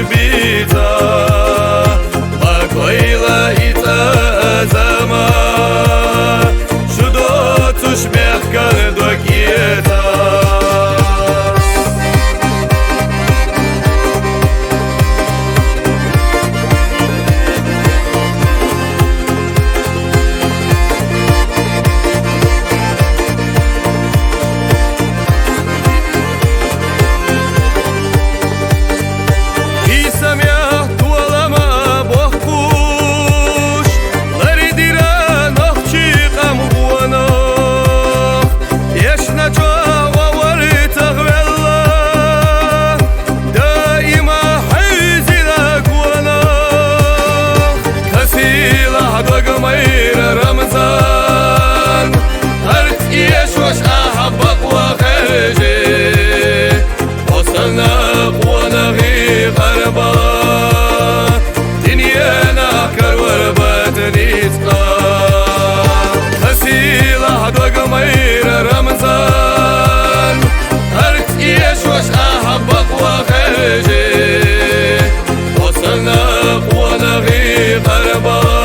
بيتا وكويلا إتا زما شدو تشبه كردو كيتا رمضان هرت يشوش أحبك وخرجي وصلنا ونغي غربا دنيانا كروربات نيتنا خسيلة دوق مير رمضان هرت يشوش أحبك وخرجي وصلنا ونغي غربا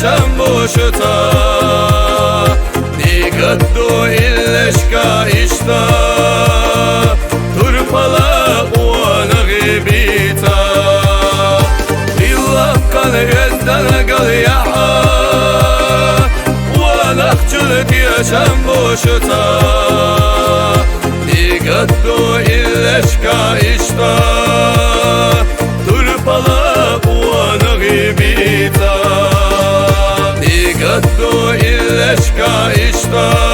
شنبو شتا نيقدو إلشكا إشتا ترفلا ونغي بيتا لله كان يزدن قل يحا ونخجلت يا شنبو شتا نيقدو إلشكا إشتا ترفلا ونغي بيتا قدو إلشكا إشتا